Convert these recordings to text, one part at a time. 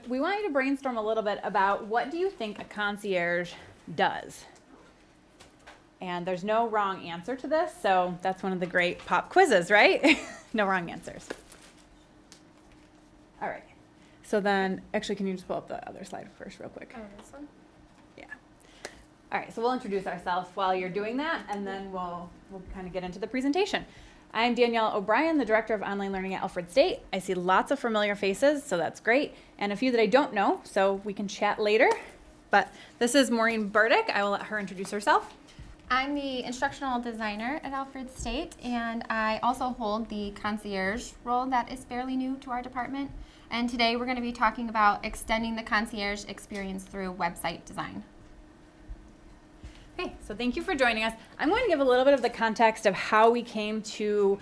We want you to brainstorm a little bit about what do you think a concierge does? And there's no wrong answer to this, so that's one of the great pop quizzes, right? No wrong answers. All right. So then, actually, can you just pull up the other slide first real quick? Oh, this one? Yeah. All right, so we'll introduce ourselves while you're doing that, and then we'll kind of get into the presentation. I'm Danielle O'Brien, the Director of Online Learning at Alfred State. I see lots of familiar faces, so that's great, and a few that I don't know, so we can chat later. But this is Maureen Burdick. I will let her introduce herself. I'm the instructional designer at Alfred State, and I also hold the concierge role that is fairly new to our department. And today we're going to be talking about extending the concierge experience through website design. Okay, so thank you for joining us. I'm going to give a little bit of the context of how we came to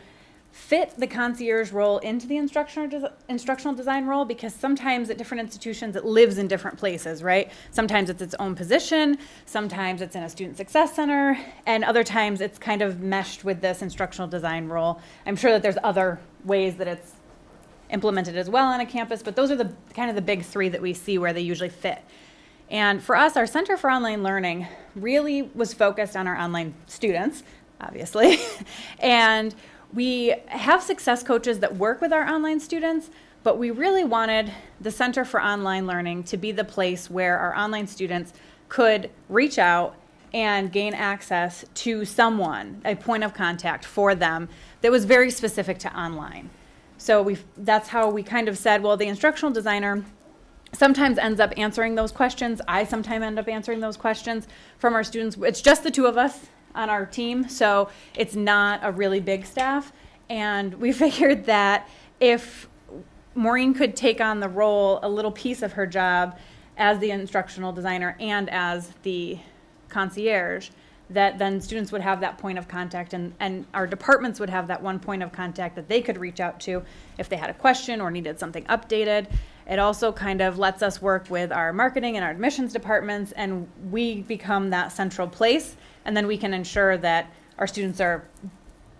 fit the concierge role into the instructional design role, because sometimes at different institutions it lives in different places, right? Sometimes it's its own position, sometimes it's in a student success center, and other times it's kind of meshed with this instructional design role. I'm sure that there's other ways that it's implemented as well on a campus, but those are the kind of the big three that we see where they usually fit. And for us, our Center for Online Learning really was focused on our online students, obviously. And we have success coaches that work with our online students, but we really wanted the Center for Online Learning to be the place where our online students could reach out and gain access to someone, a point of contact for them that was very specific to online. So that's how we kind of said, well, the instructional designer sometimes ends up answering those questions. I sometimes end up answering those questions from our students. It's just the two of us on our team, so it's not a really big staff. And we figured that if Maureen could take on the role, a little piece of her job as the instructional designer and as the concierge, that then students would have that point of contact, and our departments would have that one point of contact that they could reach out to if they had a question or needed something updated. It also kind of lets us work with our marketing and our admissions departments, and we become that central place, and then we can ensure that our students are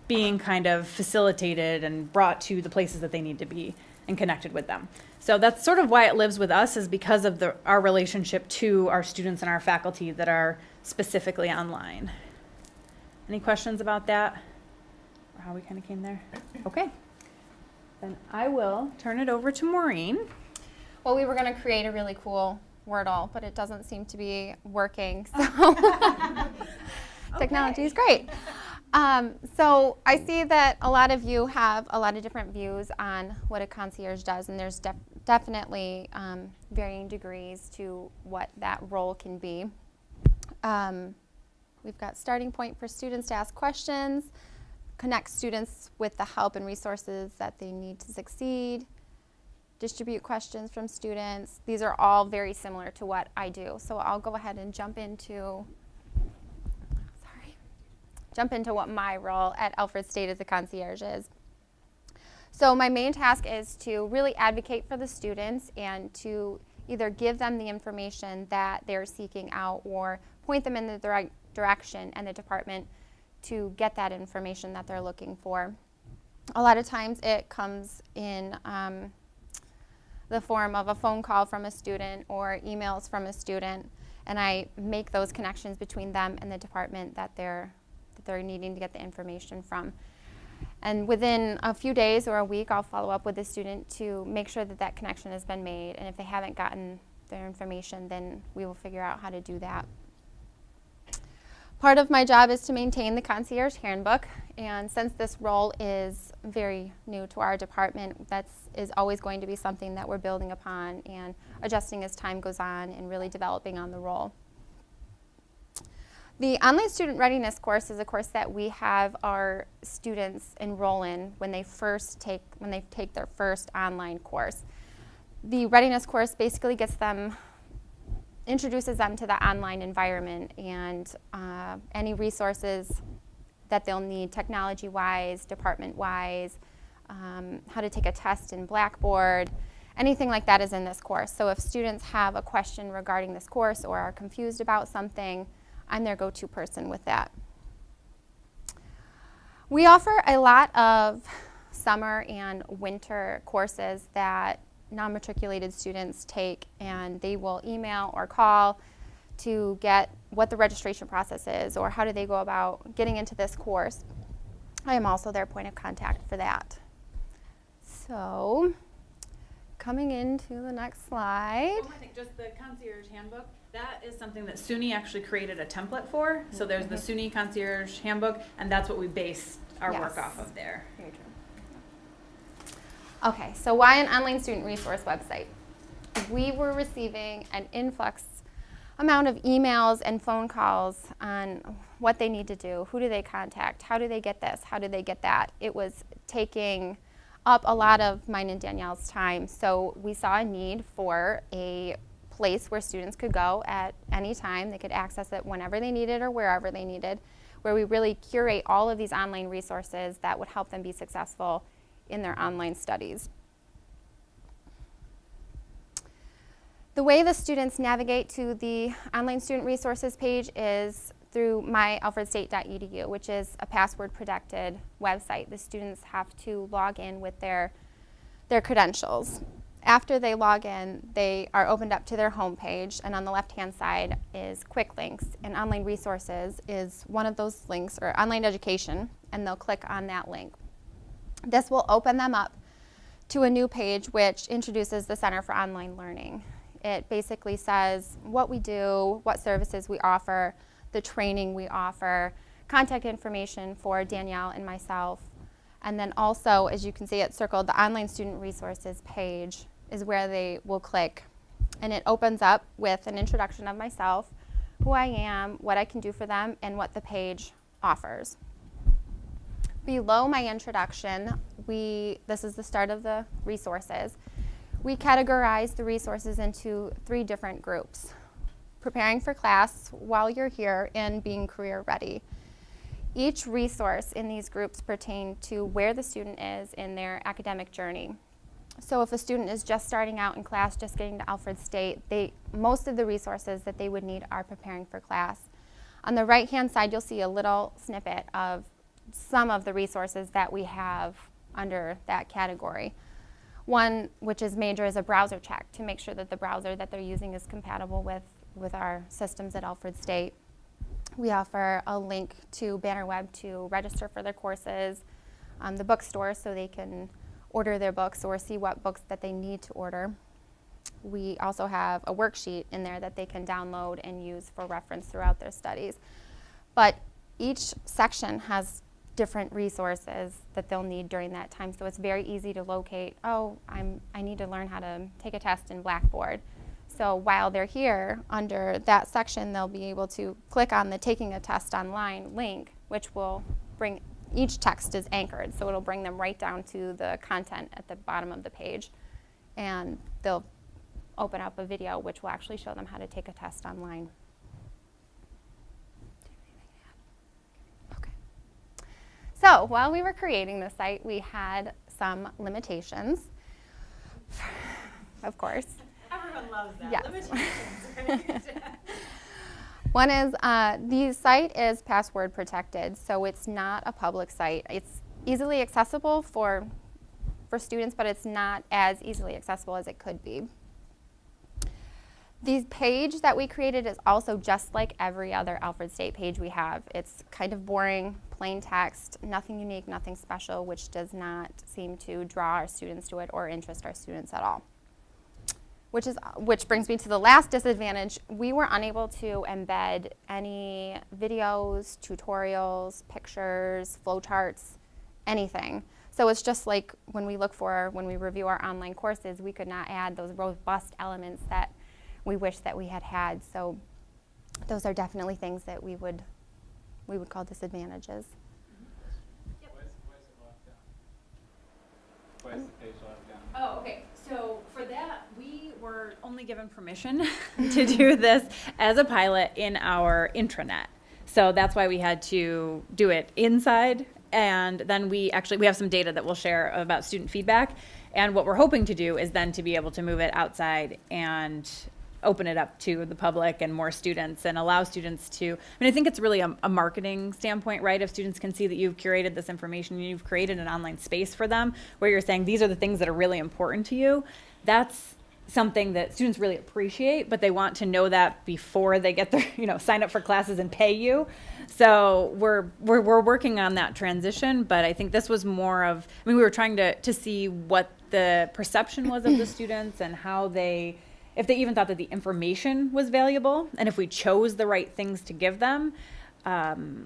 being kind of facilitated and brought to the places that they need to be and connected with them. So that's sort of why it lives with us, is because of our relationship to our students and our faculty that are specifically online. Any questions about that, or how we kind of came there? Okay, then I will turn it over to Maureen. Well, we were going to create a really cool Wordle, but it doesn't seem to be working, so technology is great. So I see that a lot of you have a lot of different views on what a concierge does, and there's definitely varying degrees to what that role can be. We've got starting point for students to ask questions, connect students with the help and resources that they need to succeed, distribute questions from students. These are all very similar to what I do. So I'll go ahead and jump into what my role at Alfred State as a concierge is. So my main task is to really advocate for the students and to either give them the information that they're seeking out or point them in the right direction and the department to get that information that they're looking for. A lot of times it comes in the form of a phone call from a student or emails from a student, and I make those connections between them and the department that they're needing to get the information from. And within a few days or a week, I'll follow up with the student to make sure that that connection has been made, and if they haven't gotten their information, then we will figure out how to do that. Part of my job is to maintain the concierge handbook, and since this role is very new to our department, that is always going to be something that we're building upon and adjusting as time goes on and really developing on the role. The online student readiness course is a course that we have our students enroll in when they take their first online course. The readiness course basically introduces them to the online environment and any resources that they'll need technology-wise, department-wise, how to take a test in Blackboard, anything like that is in this course. So if students have a question regarding this course or are confused about something, I'm their go-to person with that. We offer a lot of summer and winter courses that non-matriculated students take, and they will email or call to get what the registration process is or how do they go about getting into this course. I am also their point of contact for that. So, coming into the next slide. One more thing, just the Concierge Handbook, that is something that SUNY actually created a template for. So there's the SUNY Concierge Handbook, and that's what we base our work off of there. Very true. Okay, so why an online student resource website? We were receiving an influx amount of emails and phone calls on what they need to do, who do they contact, how do they get this, how do they get that. It was taking up a lot of mine and Danielle's time, so we saw a need for a place where students could go at any time. They could access it whenever they needed or wherever they needed, where we really curate all of these online resources that would help them be successful in their online studies. The way the students navigate to the online student resources page is through myalfredstate.edu, which is a password protected website. The students have to log in with their credentials. After they log in, they are opened up to their home page, and on the left-hand side is quick links, and online resources is one of those links, or online education, and they'll click on that link. This will open them up to a new page which introduces the Center for Online Learning. It basically says what we do, what services we offer, the training we offer, contact information for Danielle and myself, and then also, as you can see it circled, the online student resources page is where they will click, and it opens up with an introduction of myself, who I am, what I can do for them, and what the page offers. Below my introduction, this is the start of the resources. We categorize the resources into 3 different groups: preparing for class, while you're here, and being career ready. Each resource in these groups pertain to where the student is in their academic journey. So if a student is just starting out in class, just getting to Alfred State, most of the resources that they would need are preparing for class. On the right-hand side, you'll see a little snippet of some of the resources that we have under that category. One, which is major, is a browser check to make sure that the browser that they're using is compatible with our systems at Alfred State. We offer a link to Bannerweb to register for their courses, the bookstore so they can order their books or see what books that they need to order. We also have a worksheet in there that they can download and use for reference throughout their studies. But each section has different resources that they'll need during that time, so it's very easy to locate, I need to learn how to take a test in Blackboard. So while they're here, under that section, they'll be able to click on the Taking a Test Online link, which will bring, each text is anchored, so it'll bring them right down to the content at the bottom of the page. And they'll open up a video which will actually show them how to take a test online. Okay. So while we were creating the site, we had some limitations, of course. Everyone loves that. Yes. Limitations, right? One is the site is password protected, so it's not a public site. It's easily accessible for students, but it's not as easily accessible as it could be. The page that we created is also just like every other Alfred State page we have. It's kind of boring, plain text, nothing unique, nothing special, which does not seem to draw our students to it or interest our students at all. Which brings me to the last disadvantage. We were unable to embed any videos, tutorials, pictures, flowcharts, anything. So it's just like when we review our online courses, we could not add those robust elements that we wish that we had. So those are definitely things that we would call disadvantages. Yep. Why is it locked down? Why is the page locked down? Oh, okay. So for that, we were only given permission to do this as a pilot in our intranet. So that's why we had to do it inside. And then we have some data that we'll share about student feedback. And what we're hoping to do is then to be able to move it outside and open it up to the public and more students and allow students to, I mean, I think it's really a marketing standpoint, right? If students can see that you've curated this information and you've created an online space for them where you're saying these are the things that are really important to you, that's something that students really appreciate, but they want to know that before they get their, sign up for classes and pay you. So we're working on that transition, but I think this was more of, we were trying to see what the perception was of the students and how if they even thought that the information was valuable, and if we chose the right things to give them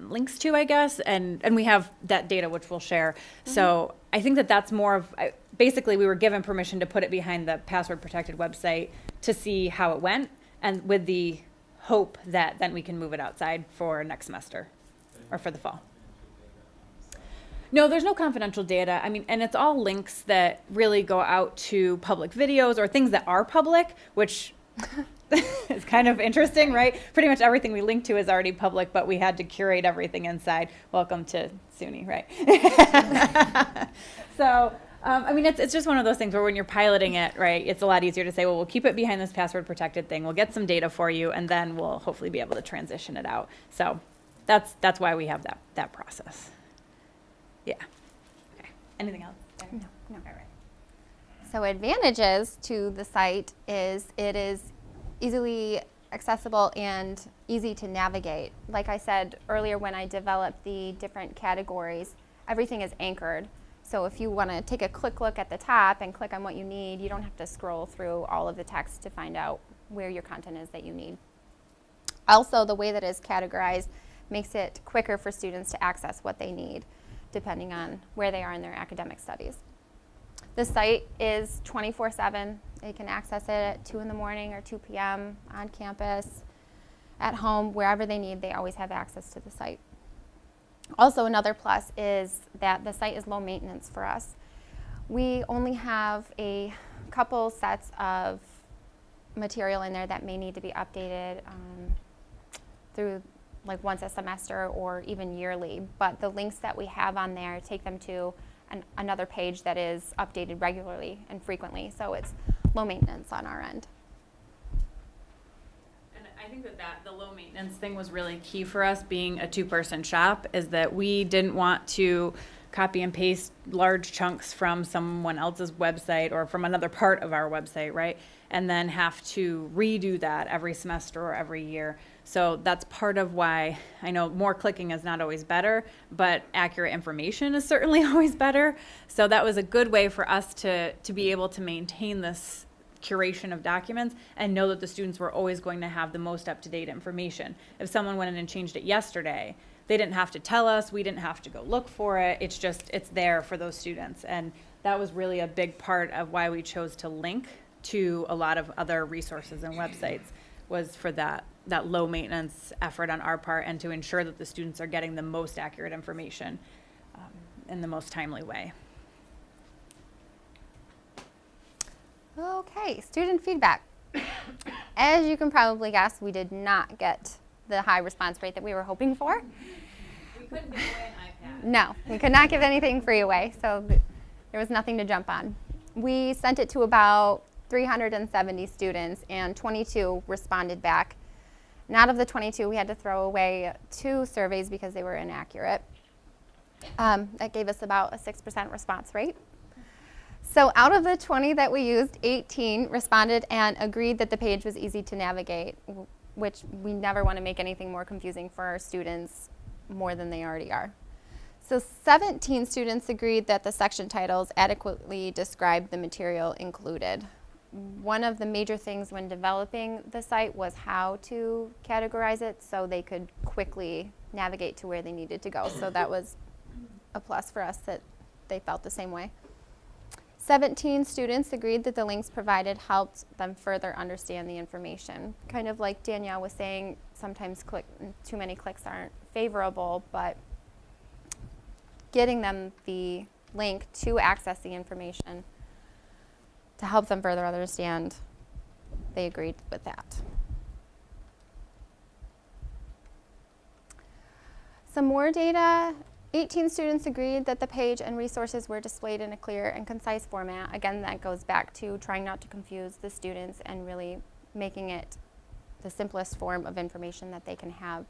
links to, I guess, and we have that data which we'll share. So I think that's more of, basically we were given permission to put it behind the password protected website to see how it went, and with the hope that then we can move it outside for next semester or for the fall. No, there's no confidential data. I mean, and it's all links that really go out to public videos or things that are public, which is kind of interesting, right? Pretty much everything we link to is already public, but we had to curate everything inside. Welcome to SUNY, right? So, I mean, it's just one of those things where when you're piloting it, right, it's a lot easier to say, well, we'll keep it behind this password protected thing. We'll get some data for you, and then we'll hopefully be able to transition it out. So that's why we have that process. Yeah. Okay. Anything else? No. All right. So advantages to the site is it is easily accessible and easy to navigate. Like I said earlier, when I developed the different categories, everything is anchored. So if you want to take a quick look at the top and click on what you need, you don't have to scroll through all of the text to find out where your content is that you need. Also, the way that it's categorized makes it quicker for students to access what they need, depending on where they are in their academic studies. The site is 24/7. They can access it at 2 in the morning or 2 p.m. on campus, at home, wherever they need, they always have access to the site. Also, another plus is that the site is low maintenance for us. We only have a couple sets of material in there that may need to be updated through like once a semester or even yearly, but the links that we have on there take them to another page that is updated regularly and frequently, so it's low maintenance on our end. And I think that the low maintenance thing was really key for us being a 2-person shop, is that we didn't want to copy and paste large chunks from someone else's website or from another part of our website, right? And then have to redo that every semester or every year. So that's part of why I know more clicking is not always better, but accurate information is certainly always better. So that was a good way for us to be able to maintain this curation of documents and know that the students were always going to have the most up-to-date information. If someone went in and changed it yesterday, they didn't have to tell us, we didn't have to go look for it. It's there for those students. And that was really a big part of why we chose to link to a lot of other resources and websites, was for that low maintenance effort on our part, and to ensure that the students are getting the most accurate information in the most timely way. Okay, student feedback. As you can probably guess, we did not get the high response rate that we were hoping for. We couldn't give away an iPad. No, we could not give anything free away, so there was nothing to jump on. We sent it to about 370 students, and 22 responded back. And out of the 22, we had to throw away 2 surveys because they were inaccurate. That gave us about a 6% response rate. So out of the 20 that we used, 18 responded and agreed that the page was easy to navigate, which we never want to make anything more confusing for our students more than they already are. So 17 students agreed that the section titles adequately described the material included. One of the major things when developing the site was how to categorize it so they could quickly navigate to where they needed to go. So that was a plus for us that they felt the same way. 17 students agreed that the links provided helped them further understand the information. Kind of like Danielle was saying, sometimes too many clicks aren't favorable, but getting them the link to access the information to help them further understand, they agreed with that. Some more data. 18 students agreed that the page and resources were displayed in a clear and concise format. Again, that goes back to trying not to confuse the students and really making it the simplest form of information that they can have.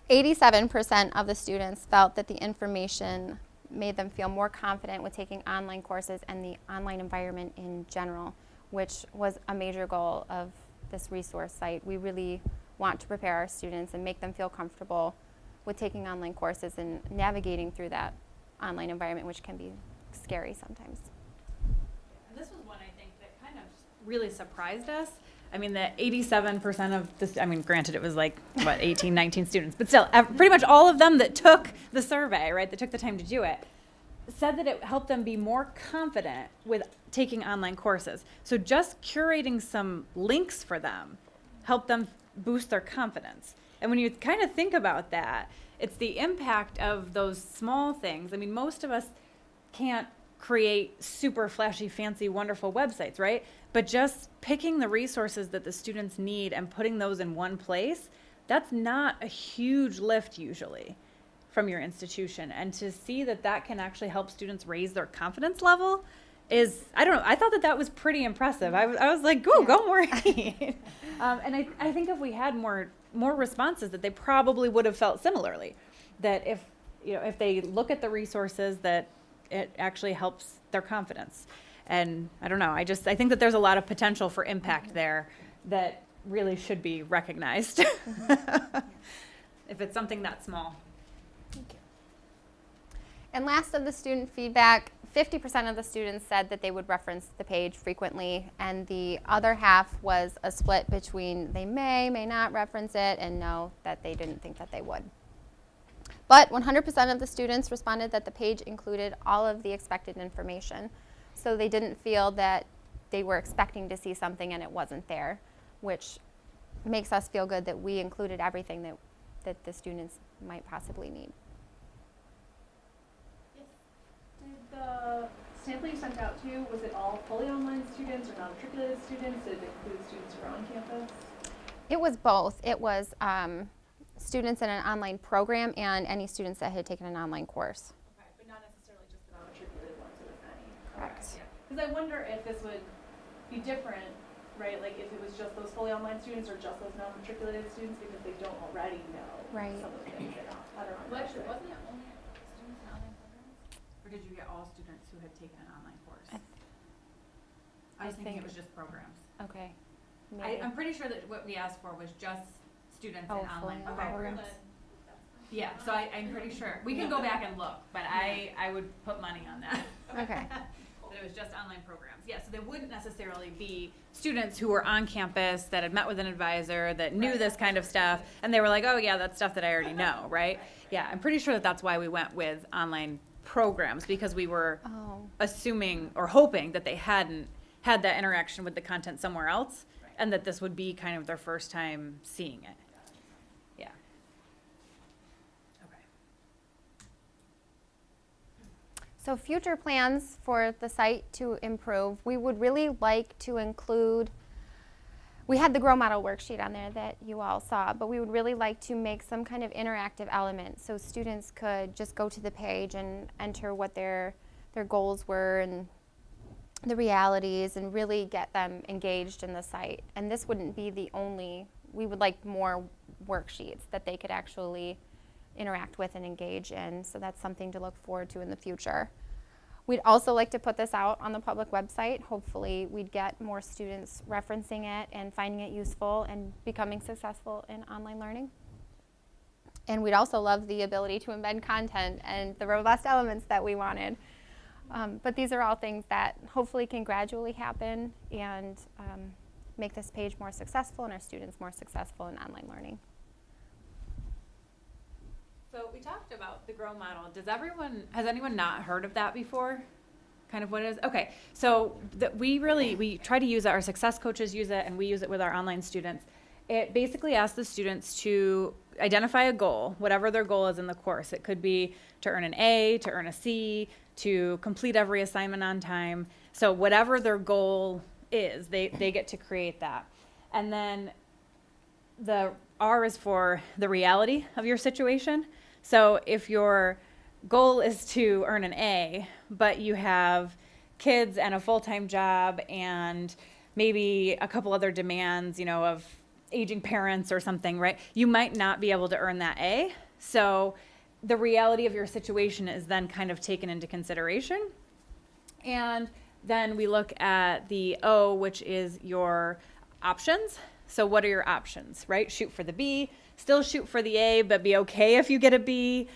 87% of the students felt that the information made them feel more confident with taking online courses and the online environment in general, which was a major goal of this resource site. We really want to prepare our students and make them feel comfortable with taking online courses and navigating through that online environment, which can be scary sometimes. And this was one I think that kind of really surprised us. I mean, the 87% of this, I mean, granted it was like, what, 18, 19 students, but still, pretty much all of them that took the survey, right, that took the time to do it, said that it helped them be more confident with taking online courses. So just curating some links for them helped them boost their confidence. And when you kind of think about that, it's the impact of those small things. I mean, most of us can't create super flashy, fancy, wonderful websites, right? But just picking the resources that the students need and putting those in one place, that's not a huge lift usually from your institution. And to see that that can actually help students raise their confidence level is, I don't know, I thought that that was pretty impressive. I was like, go Maureen. And I think if we had more responses, that they probably would have felt similarly. That if they look at the resources, that it actually helps their confidence. And I don't know, I think that there's a lot of potential for impact there that really should be recognized. If it's something that small. Thank you. And last of the student feedback, 50% of the students said that they would reference the page frequently, and the other half was a split between they may not reference it, and no, that they didn't think that they would. But 100% of the students responded that the page included all of the expected information. So they didn't feel that they were expecting to see something and it wasn't there, which makes us feel good that we included everything that the students might possibly need. Yes. Did the sample you sent out to, was it all fully online students or non-matriculated students? Did it include students who were on campus? It was both. It was students in an online program and any students that had taken an online course. Okay, but not necessarily just the non-matriculated ones, it was any. Correct. Because I wonder if this would be different, right? Like if it was just those fully online students or just those non-matriculated students because they don't already know Right. some of the things they're not. I don't know. Well, actually, wasn't it only students in online programs? Or did you get all students who had taken an online course? I was thinking it was just programs. Okay. I'm pretty sure that what we asked for was just students in online fully programs. programs. Yeah, so I'm pretty sure. We can go back and look, but I would put money on that. Okay. That it was just online programs. Yeah, so they wouldn't necessarily be students who were on campus that had met with an advisor that knew this kind of stuff, and they were like, oh yeah, that's stuff that I already know, right? Yeah, I'm pretty sure that that's why we went with online programs, because we were assuming or hoping that they hadn't had that interaction with the content somewhere else, and that this would be kind of their first time seeing it. Yeah. Okay. So future plans for the site to improve, we would really like to include, we had the Grow Model worksheet on there that you all saw, but we would really like to make some kind of interactive element so students could just go to the page and enter what their goals were and the realities and really get them engaged in the site. And this wouldn't be the only, we would like more worksheets that they could actually interact with and engage in. So that's something to look forward to in the future. We'd also like to put this out on the public website. Hopefully we'd get more students referencing it and finding it useful and becoming successful in online learning. And we'd also love the ability to embed content and the robust elements that we wanted. But these are all things that hopefully can gradually happen and make this page more successful and our students more successful in online learning. So we talked about the Grow Model. Has anyone not heard of that before? Kind of what it is? Okay, so we try to use it, our success coaches use it, and we use it with our online students. It basically asks the students to identify a goal, whatever their goal is in the course. It could be to earn an A, to earn a C, to complete every assignment on time. So whatever their goal is, they get to create that. And then the R is for the reality of your situation. So if your goal is to earn an A, but you have kids and a full-time job and maybe a couple other demands, of aging parents or something, right? You might not be able to earn that A. So the reality of your situation is then kind of taken into consideration. And then we look at the O, which is your options. So what are your options, right? Shoot for the B, still shoot for the A, but be okay if you get a B.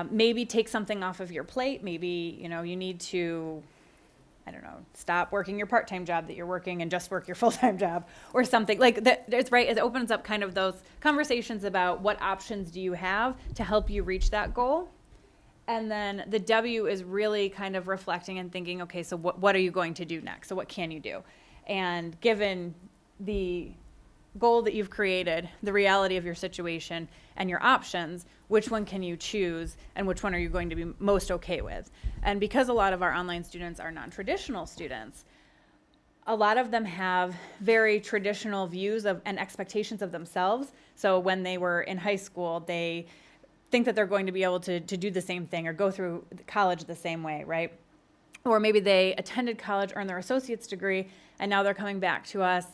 Maybe take something off of your plate. Maybe, you need to, I don't know, stop working your part-time job that you're working and just work your full-time job or something like that. It's right. It opens up kind of those conversations about what options do you have to help you reach that goal. And then the W is really kind of reflecting and thinking, okay, so what are you going to do next? So what can you do? And given the goal that you've created, the reality of your situation and your options, which one can you choose and which one are you going to be most okay with? And because a lot of our online students are non-traditional students, a lot of them have very traditional views of and expectations of themselves. So when they were in high school, they think that they're going to be able to do the same thing or go through college the same way, right? Or maybe they attended college, earned their associate's degree, and now they're coming back to us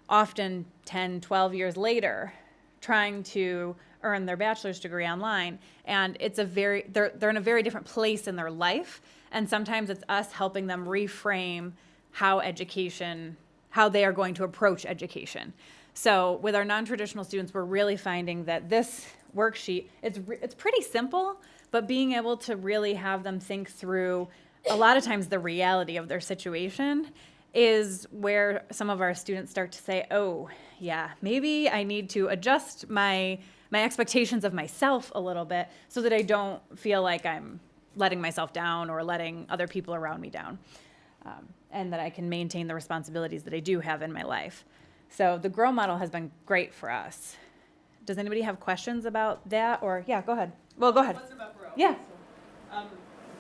often 10, 12 years later, trying to earn their bachelor's degree online. And it's they're in a very different place in their life. And sometimes it's us helping them reframe how they are going to approach education. So with our non-traditional students, we're really finding that this worksheet, it's pretty simple, but being able to really have them think through a lot of times the reality of their situation is where some of our students start to say, oh, yeah, maybe I need to adjust my expectations of myself a little bit so that I don't feel like I'm letting myself down or letting other people around me down, and that I can maintain the responsibilities that I do have in my life. So the GROW model has been great for us. Does anybody have questions about that? Or, yeah, go ahead. Well, go ahead. What's about growth? Yeah. So,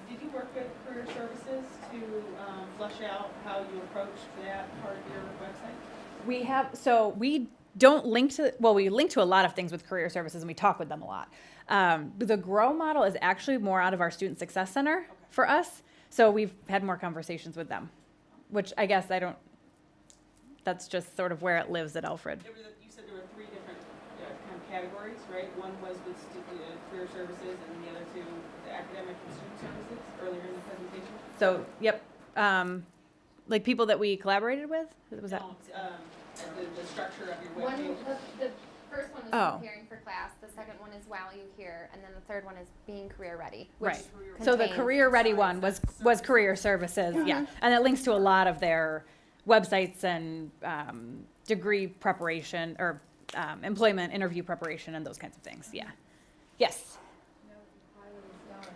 did you work with Career Services to flesh out how you approach that part of your website? We don't link to, we link to a lot of things with Career Services and we talk with them a lot. The GROW model is actually more out of our Student Success Center for us. So we've had more conversations with them, which I guess that's just sort of where it lives at Alfred. You said there were three different kind of categories, right? One was with Career Services and the other two, the academic and student services, earlier in the presentation. So, yep. Like people that we collaborated with? Was that? No, the structure of your One, webpage. the first one is Oh. preparing for class, the second one is value here, and then the third one is being career ready. Which Right. So the contains- career ready one was Career Services, yeah. And it links to a lot of their websites and degree preparation or employment interview preparation and those kinds of things, yeah. Yes? Now, the pilot is done,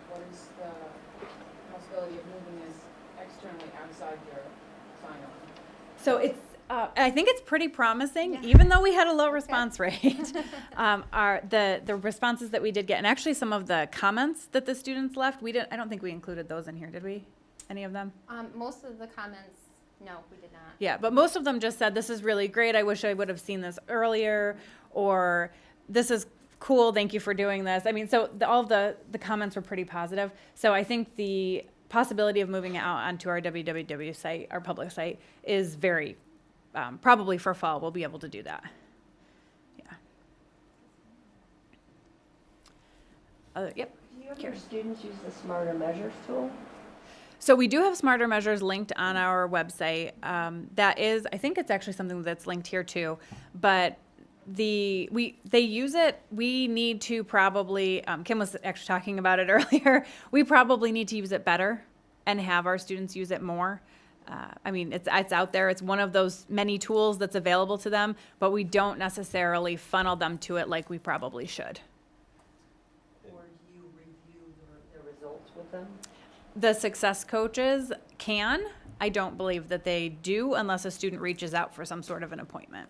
what is the possibility of moving this externally outside your sign-on? So I think it's pretty promising, Yeah. even though we had a low response rate. The responses that we did get, and actually some of the comments that the students left, I don't think we included those in here, did we? Any of them? Most of the comments, no, we did not. Yeah, but most of them just said, this is really great, I wish I would have seen this earlier, or this is cool, thank you for doing this. I mean, so all the comments were pretty positive. So I think the possibility of moving it out onto our www site, our public site, is very, probably for fall, we'll be able to do that. Yeah. Yep. Do you have Karen. your students use the Smarter Measures tool? So we do have Smarter Measures linked on our website. That is, I think it's actually something that's linked here too, but they use it. We need to probably, Kim was actually talking about it earlier, we probably need to use it better and have our students use it more. I mean, it's out there. It's one of those many tools that's available to them, but we don't necessarily funnel them to it like we probably should. Or do you review the results with them? The success coaches can. I don't believe that they do unless a student reaches out for some sort of an appointment.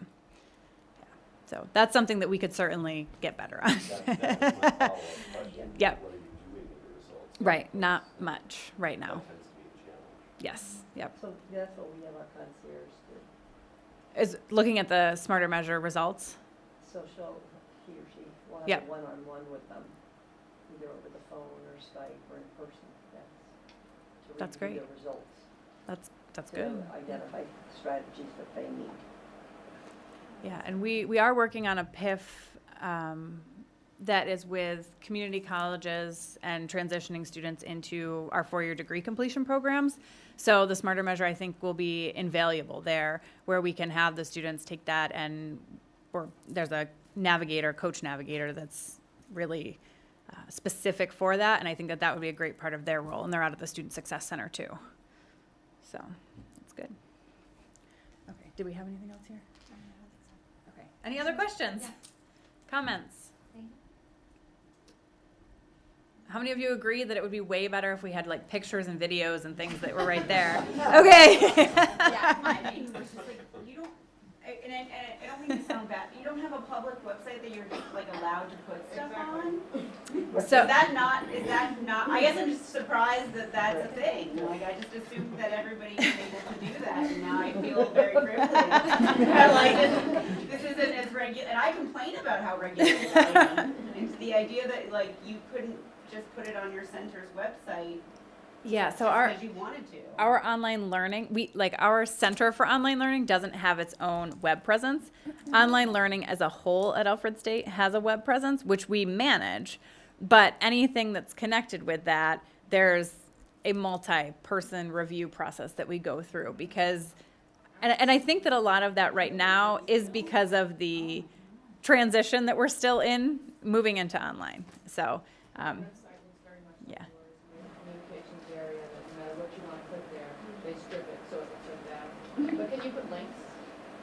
Yeah. So that's something that we could certainly get better on. That was my follow-up question. Yep. What are you doing with the results? Right, not much right That now. tends to be a challenge. Yes, yep. So that's what we have our concierge do. Is looking at the Smarter Measure results. So he or she will have Yep. a one-on-one with them, either over the phone or Skype or in person. To That's review great. the results. That's to good. identify strategies that they need. Yeah, and we are working on a PIF that is with community colleges and transitioning students into our 4-year degree completion programs. So the Smarter Measure, I think, will be invaluable there, where we can have the students take that or there's a coach navigator that's really specific for that, and I think that would be a great part of their role, and they're out of the Student Success Center too. So that's good. Okay, do we have anything else here? Okay. Any other questions? Comments? How many of you agree that it would be way better if we had like pictures and videos and things that were right there? Okay. Yeah, my thing was just like, you don't, and I don't mean to sound bad, you don't have a public website that you're just like allowed to put stuff on? So Is that not, I guess I'm just surprised that that's a thing. Like, I just assumed that everybody was able to do that, and now I feel very privileged. I'm like, this isn't as and I complain about how regulated I am. And the idea that like you couldn't just put it on your center's website yeah, so just because you wanted to. our online learning, our Center for Online Learning doesn't have its own web presence. Online learning as a whole at Alfred State has a web presence, which we manage, but anything that's connected with that, there's a multi-person review process that we go through because, and I think that a lot of that right now is because of the transition that we're still in, moving into online. So, Website looks very much like yeah. yours, with the communications area, that no matter what you want to put there, they strip it, so it looks like that. But can you put links?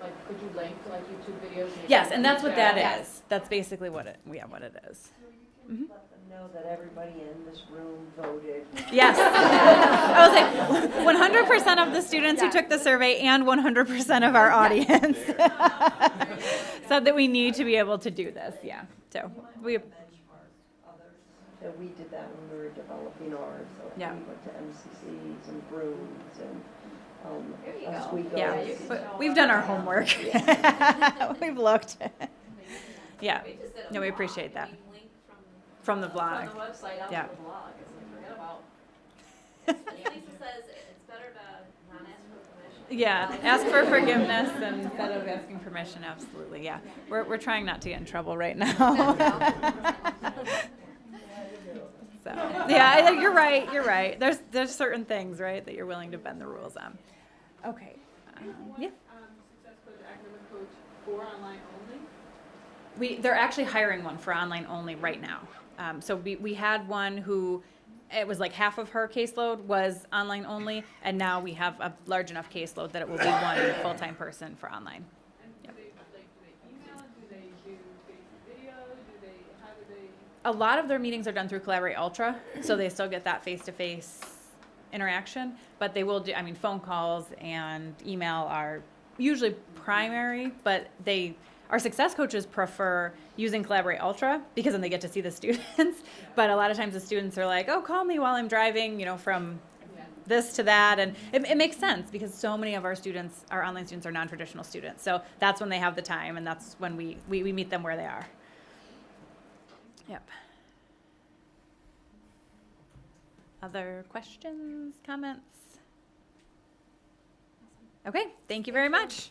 Like, could you link to like YouTube videos? Yes, and that's what that Yeah. is. That's basically what it is. Mhm. Let them know that everybody in this room voted. Yes. I was like, 100% of the students who took the survey and 100% of our audience said that we need to be able to do this. Yeah. So we. So we did that when we were developing ours. So Yeah. we went to MCCs and Brooms and There you go. Yeah. But we've done our homework. We've looked. Yeah. No, we appreciate that. From the blog. From the website out Yeah. to the blog, it's like, forget about. As Lisa says, it's better to not ask for permission. Yeah, ask for forgiveness instead of asking permission, absolutely, yeah. We're trying not to get in trouble right now. So, yeah, you're right. There's certain things, right, that you're willing to bend the rules on. Okay, yeah. Success coach, academic coach for online only? They're actually hiring one for online only right now. So we had one who, it was like half of her caseload was online only, and now we have a large enough caseload that it will be one full-time person for online. And do they email, do they do video, how do they? A lot of their meetings are done through Collaborate Ultra, so they still get that face-to-face interaction, but they will do, phone calls and email are usually primary, but our success coaches prefer using Collaborate Ultra because then they get to see the students. But a lot of times the students are like, oh, call me while I'm driving, from this to that. And it makes sense because so many of our online students are non-traditional students. So that's when they have the time, and that's when we meet them where they are. Yep. Other questions, comments? Okay, thank you very much.